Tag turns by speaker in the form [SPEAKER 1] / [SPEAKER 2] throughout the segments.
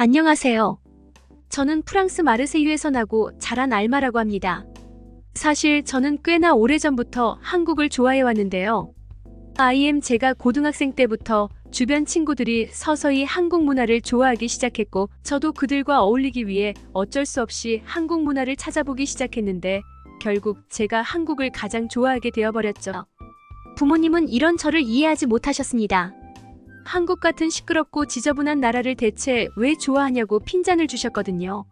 [SPEAKER 1] 안녕하세요. 저는 프랑스 마르세유에서 나고 자란 알마라고 합니다. 사실 저는 꽤나 오래전부터 한국을 좋아해 왔는데요. 제가 고등학생 때부터 주변 친구들이 서서히 한국 문화를 좋아하기 시작했고, 저도 그들과 어울리기 위해 어쩔 수 없이 한국 문화를 찾아보기 시작했는데, 결국 제가 한국을 가장 좋아하게 되어버렸죠. 부모님은 이런 저를 이해하지 못하셨습니다. 한국 같은 시끄럽고 지저분한 나라를 대체 왜 좋아하냐고 핀잔을 주셨거든요.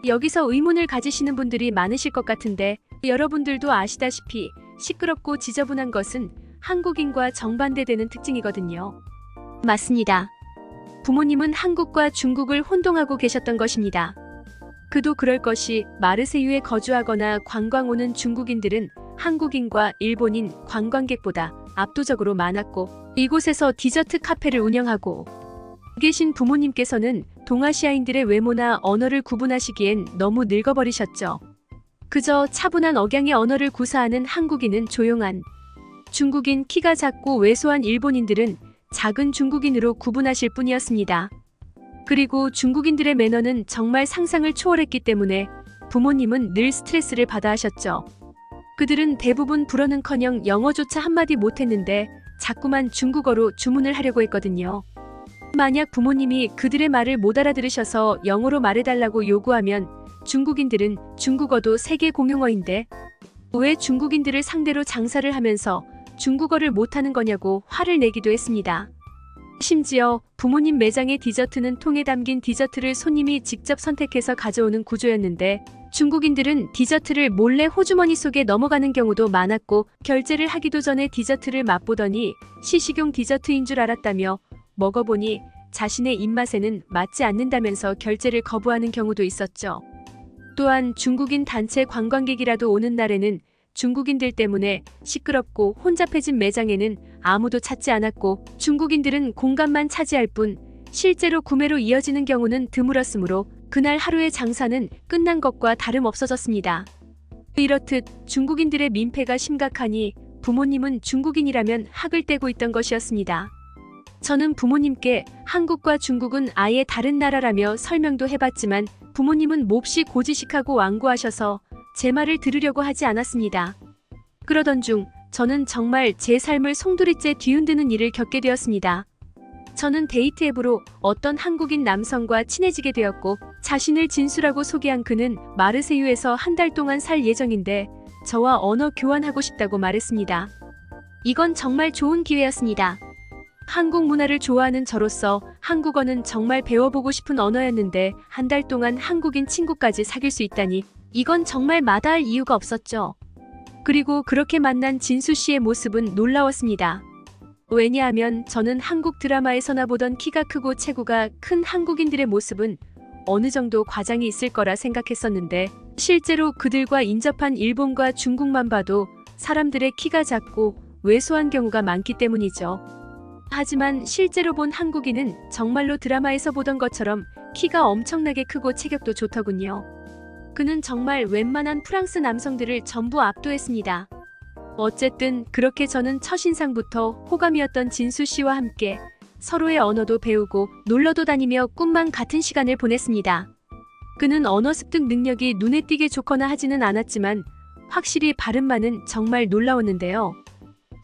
[SPEAKER 1] 여기서 의문을 가지시는 분들이 많으실 것 같은데, 여러분들도 아시다시피 시끄럽고 지저분한 것은 한국인과 정반대되는 특징이거든요. 맞습니다. 부모님은 한국과 중국을 혼동하고 계셨던 것입니다. 그도 그럴 것이, 마르세유에 거주하거나 관광 오는 중국인들은 한국인과 일본인 관광객보다 압도적으로 많았고, 이곳에서 디저트 카페를 운영하고 계신 부모님께서는 동아시아인들의 외모나 언어를 구분하시기엔 너무 늙어버리셨죠. 그저 차분한 억양의 언어를 구사하는 한국인은 조용한 중국인, 키가 작고 왜소한 일본인들은 작은 중국인으로 구분하실 뿐이었습니다. 그리고 중국인들의 매너는 정말 상상을 초월했기 때문에 부모님은 늘 스트레스를 받아 하셨죠. 그들은 대부분 불어는커녕 영어조차 한마디 못했는데 자꾸만 중국어로 주문을 하려고 했거든요. 만약 부모님이 그들의 말을 못 알아들으셔서 영어로 말해달라고 요구하면 중국인들은 중국어도 세계 공용어인데 왜 중국인들을 상대로 장사를 하면서 중국어를 못하는 거냐고 화를 내기도 했습니다. 심지어 부모님 매장의 디저트는 통에 담긴 디저트를 손님이 직접 선택해서 가져오는 구조였는데, 중국인들은 디저트를 몰래 호주머니 속에 넘어가는 경우도 많았고, 결제를 하기도 전에 디저트를 맛보더니 시식용 디저트인 줄 알았다며 먹어보니 자신의 입맛에는 맞지 않는다면서 결제를 거부하는 경우도 있었죠. 또한 중국인 단체 관광객이라도 오는 날에는 중국인들 때문에 시끄럽고 혼잡해진 매장에는 아무도 찾지 않았고, 중국인들은 공간만 차지할 뿐 실제로 구매로 이어지는 경우는 드물었으므로 그날 하루의 장사는 끝난 것과 다름없어졌습니다. 이렇듯 중국인들의 민폐가 심각하니 부모님은 중국인이라면 학을 떼고 있던 것이었습니다. 저는 부모님께 한국과 중국은 아예 다른 나라라며 설명도 해봤지만 부모님은 몹시 고지식하고 완고하셔서 제 말을 들으려고 하지 않았습니다. 그러던 중 저는 정말 제 삶을 송두리째 뒤흔드는 일을 겪게 되었습니다. 저는 데이트 앱으로 어떤 한국인 남성과 친해지게 되었고, 자신을 진수라고 소개한 그는 마르세유에서 한 달 동안 살 예정인데 저와 언어 교환하고 싶다고 말했습니다. 이건 정말 좋은 기회였습니다. 한국 문화를 좋아하는 저로서 한국어는 정말 배워보고 싶은 언어였는데 한 달 동안 한국인 친구까지 사귈 수 있다니, 이건 정말 마다할 이유가 없었죠. 그리고 그렇게 만난 진수 씨의 모습은 놀라웠습니다. 왜냐하면 저는 한국 드라마에서나 보던 키가 크고 체구가 큰 한국인들의 모습은 어느 정도 과장이 있을 거라 생각했었는데, 실제로 그들과 인접한 일본과 중국만 봐도 사람들의 키가 작고 왜소한 경우가 많기 때문이죠. 하지만 실제로 본 한국인은 정말로 드라마에서 보던 것처럼 키가 엄청나게 크고 체격도 좋더군요. 그는 정말 웬만한 프랑스 남성들을 전부 압도했습니다. 어쨌든 그렇게 저는 첫인상부터 호감이었던 진수 씨와 함께 서로의 언어도 배우고 놀러도 다니며 꿈만 같은 시간을 보냈습니다. 그는 언어 습득 능력이 눈에 띄게 좋거나 하지는 않았지만 확실히 발음만은 정말 놀라웠는데요.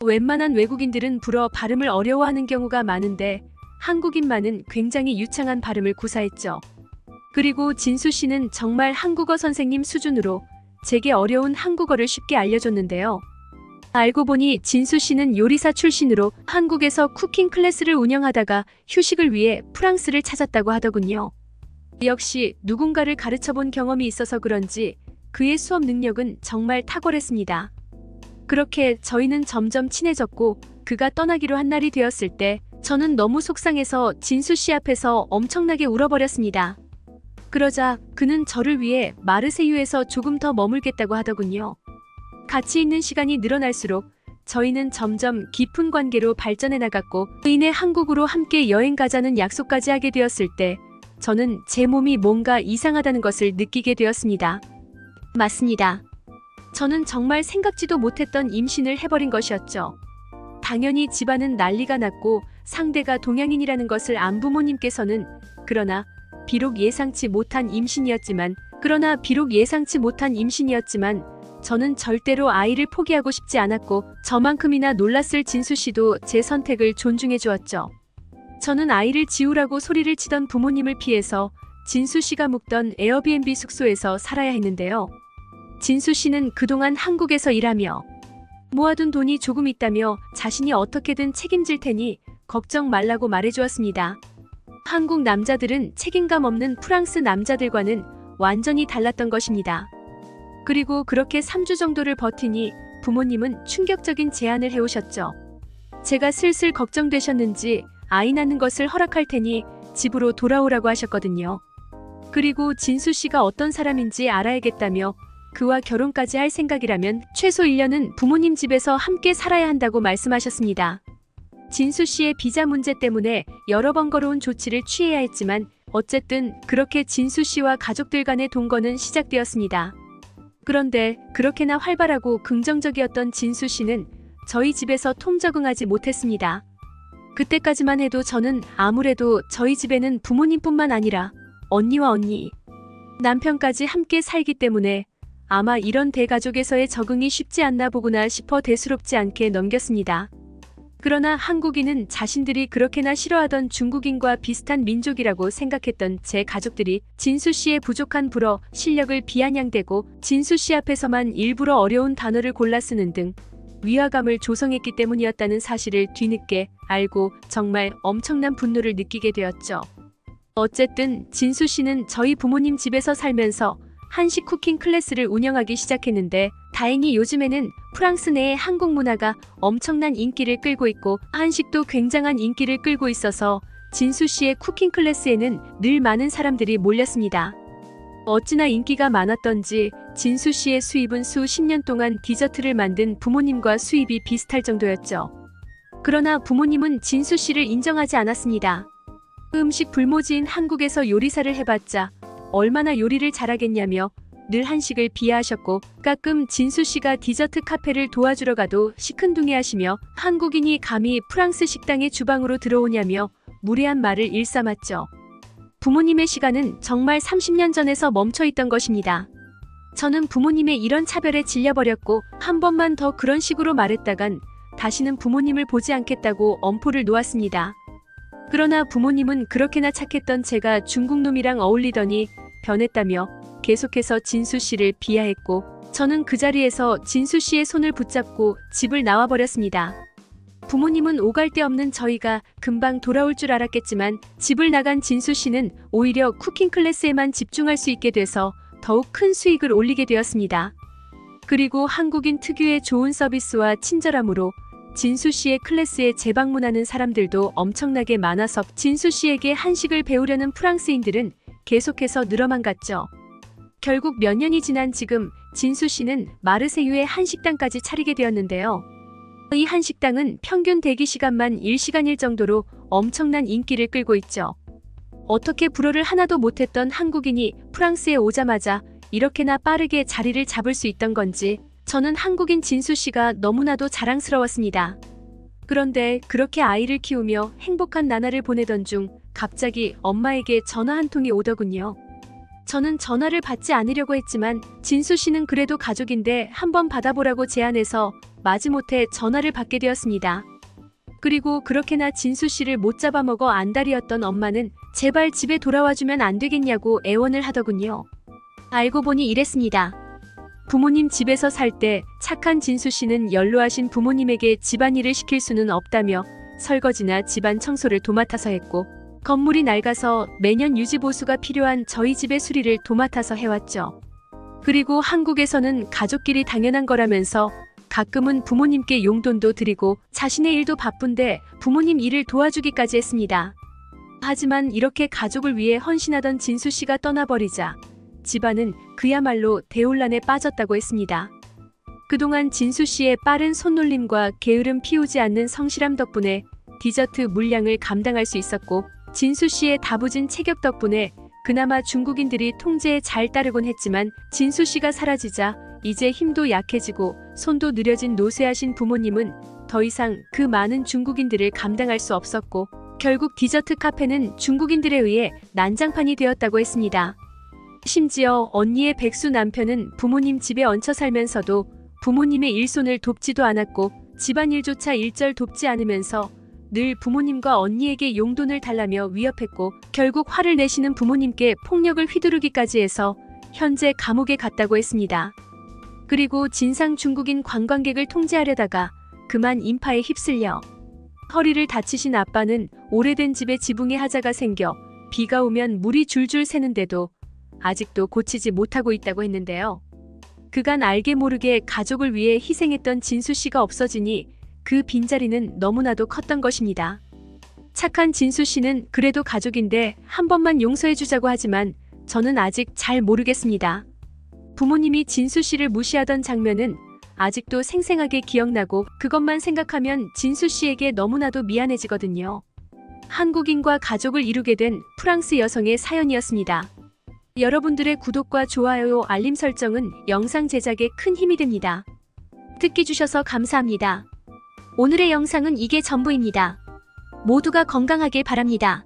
[SPEAKER 1] 웬만한 외국인들은 불어 발음을 어려워하는 경우가 많은데 한국인만은 굉장히 유창한 발음을 구사했죠. 그리고 진수 씨는 정말 한국어 선생님 수준으로 제게 어려운 한국어를 쉽게 알려줬는데요. 알고 보니 진수 씨는 요리사 출신으로 한국에서 쿠킹 클래스를 운영하다가 휴식을 위해 프랑스를 찾았다고 하더군요. 역시 누군가를 가르쳐본 경험이 있어서 그런지 그의 수업 능력은 정말 탁월했습니다. 그렇게 저희는 점점 친해졌고, 그가 떠나기로 한 날이 되었을 때 저는 너무 속상해서 진수 씨 앞에서 엄청나게 울어버렸습니다. 그러자 그는 저를 위해 마르세유에서 조금 더 머물겠다고 하더군요. 같이 있는 시간이 늘어날수록 저희는 점점 깊은 관계로 발전해 나갔고, 그인의 한국으로 함께 여행 가자는 약속까지 하게 되었을 때 저는 제 몸이 뭔가 이상하다는 것을 느끼게 되었습니다. 맞습니다. 저는 정말 생각지도 못했던 임신을 해버린 것이었죠. 당연히 집안은 난리가 났고 상대가 동양인이라는 것을 안 부모님께서는, 그러나 비록 예상치 못한 임신이었지만 저는 절대로 아이를 포기하고 싶지 않았고 저만큼이나 놀랐을 진수 씨도 제 선택을 존중해 주었죠. 저는 아이를 지우라고 소리를 치던 부모님을 피해서 진수 씨가 묵던 에어비앤비 숙소에서 살아야 했는데요. 진수 씨는 그동안 한국에서 일하며 모아둔 돈이 조금 있다며 자신이 어떻게든 책임질 테니 걱정 말라고 말해주었습니다. 한국 남자들은 책임감 없는 프랑스 남자들과는 완전히 달랐던 것입니다. 그리고 그렇게 3주 정도를 버티니 부모님은 충격적인 제안을 해오셨죠. 제가 슬슬 걱정되셨는지 아이 낳는 것을 허락할 테니 집으로 돌아오라고 하셨거든요. 그리고 진수 씨가 어떤 사람인지 알아야겠다며 그와 결혼까지 할 생각이라면 최소 1년은 부모님 집에서 함께 살아야 한다고 말씀하셨습니다. 진수 씨의 비자 문제 때문에 여러 번거로운 조치를 취해야 했지만 어쨌든 그렇게 진수 씨와 가족들 간의 동거는 시작되었습니다. 그런데 그렇게나 활발하고 긍정적이었던 진수 씨는 저희 집에서 통적응하지 못했습니다. 그때까지만 해도 저는 아무래도 저희 집에는 부모님뿐만 아니라 언니와 언니, 남편까지 함께 살기 때문에 아마 이런 대가족에서의 적응이 쉽지 않나 보구나 싶어 대수롭지 않게 넘겼습니다. 그러나 한국인은 자신들이 그렇게나 싫어하던 중국인과 비슷한 민족이라고 생각했던 제 가족들이 진수 씨의 부족한 불어 실력을 비아냥대고 진수 씨 앞에서만 일부러 어려운 단어를 골라 쓰는 등 위화감을 조성했기 때문이었다는 사실을 뒤늦게 알고 정말 엄청난 분노를 느끼게 되었죠. 어쨌든 진수 씨는 저희 부모님 집에서 살면서 한식 쿠킹 클래스를 운영하기 시작했는데 다행히 요즘에는 프랑스 내의 한국 문화가 엄청난 인기를 끌고 있고 한식도 굉장한 인기를 끌고 있어서 진수 씨의 쿠킹 클래스에는 늘 많은 사람들이 몰렸습니다. 어찌나 인기가 많았던지 진수 씨의 수입은 수십 년 동안 디저트를 만든 부모님과 수입이 비슷할 정도였죠. 그러나 부모님은 진수 씨를 인정하지 않았습니다. 음식 불모지인 한국에서 요리사를 해봤자 얼마나 요리를 잘하겠냐며 늘 한식을 비하하셨고 가끔 진수 씨가 디저트 카페를 도와주러 가도 시큰둥해하시며 한국인이 감히 프랑스 식당의 주방으로 들어오냐며 무례한 말을 일삼았죠. 부모님의 시간은 정말 30년 전에서 멈춰있던 것입니다. 저는 부모님의 이런 차별에 질려버렸고 한 번만 더 그런 식으로 말했다간 다시는 부모님을 보지 않겠다고 엄포를 놓았습니다. 그러나 부모님은 그렇게나 착했던 제가 중국놈이랑 어울리더니 변했다며 계속해서 진수 씨를 비하했고 저는 그 자리에서 진수 씨의 손을 붙잡고 집을 나와버렸습니다. 부모님은 오갈 데 없는 저희가 금방 돌아올 줄 알았겠지만 집을 나간 진수 씨는 오히려 쿠킹 클래스에만 집중할 수 있게 돼서 더욱 큰 수익을 올리게 되었습니다. 그리고 한국인 특유의 좋은 서비스와 친절함으로 진수 씨의 클래스에 재방문하는 사람들도 엄청나게 많아서 진수 씨에게 한식을 배우려는 프랑스인들은 계속해서 늘어만 갔죠. 결국 몇 년이 지난 지금 진수 씨는 마르세유에 한식당까지 차리게 되었는데요. 이 한식당은 평균 대기 시간만 1시간일 정도로 엄청난 인기를 끌고 있죠. 어떻게 불어를 하나도 못했던 한국인이 프랑스에 오자마자 이렇게나 빠르게 자리를 잡을 수 있던 건지 저는 한국인 진수 씨가 너무나도 자랑스러웠습니다. 그런데 그렇게 아이를 키우며 행복한 나날을 보내던 중 갑자기 엄마에게 전화 한 통이 오더군요. 저는 전화를 받지 않으려고 했지만 진수 씨는 그래도 가족인데 한번 받아보라고 제안해서 마지못해 전화를 받게 되었습니다. 그리고 그렇게나 진수 씨를 못 잡아먹어 안달이었던 엄마는 제발 집에 돌아와주면 안 되겠냐고 애원을 하더군요. 알고 보니 이랬습니다. 부모님 집에서 살 때 착한 진수 씨는 연로하신 부모님에게 집안일을 시킬 수는 없다며 설거지나 집안 청소를 도맡아서 했고 건물이 낡아서 매년 유지보수가 필요한 저희 집의 수리를 도맡아서 해왔죠. 그리고 한국에서는 가족끼리 당연한 거라면서 가끔은 부모님께 용돈도 드리고 자신의 일도 바쁜데 부모님 일을 도와주기까지 했습니다. 하지만 이렇게 가족을 위해 헌신하던 진수 씨가 떠나버리자 집안은 그야말로 대혼란에 빠졌다고 했습니다. 그동안 진수 씨의 빠른 손놀림과 게으름 피우지 않는 성실함 덕분에 디저트 물량을 감당할 수 있었고 진수 씨의 다부진 체격 덕분에 그나마 중국인들이 통제에 잘 따르곤 했지만 진수 씨가 사라지자 이제 힘도 약해지고 손도 느려진 노쇠하신 부모님은 더 이상 그 많은 중국인들을 감당할 수 없었고 결국 디저트 카페는 중국인들에 의해 난장판이 되었다고 했습니다. 심지어 언니의 백수 남편은 부모님 집에 얹혀 살면서도 부모님의 일손을 돕지도 않았고 집안일조차 일절 돕지 않으면서 늘 부모님과 언니에게 용돈을 달라며 위협했고 결국 화를 내시는 부모님께 폭력을 휘두르기까지 해서 현재 감옥에 갔다고 했습니다. 그리고 진상 중국인 관광객을 통제하려다가 그만 인파에 휩쓸려 허리를 다치신 아빠는 오래된 집에 지붕에 하자가 생겨 비가 오면 물이 줄줄 새는데도 아직도 고치지 못하고 있다고 했는데요. 그간 알게 모르게 가족을 위해 희생했던 진수 씨가 없어지니 그 빈자리는 너무나도 컸던 것입니다. 착한 진수 씨는 그래도 가족인데 한 번만 용서해주자고 하지만 저는 아직 잘 모르겠습니다. 부모님이 진수 씨를 무시하던 장면은 아직도 생생하게 기억나고 그것만 생각하면 진수 씨에게 너무나도 미안해지거든요. 한국인과 가족을 이루게 된 프랑스 여성의 사연이었습니다. 여러분들의 구독과 좋아요, 알림 설정은 영상 제작에 큰 힘이 됩니다. 듣기 주셔서 감사합니다. 오늘의 영상은 이게 전부입니다. 모두가 건강하길 바랍니다.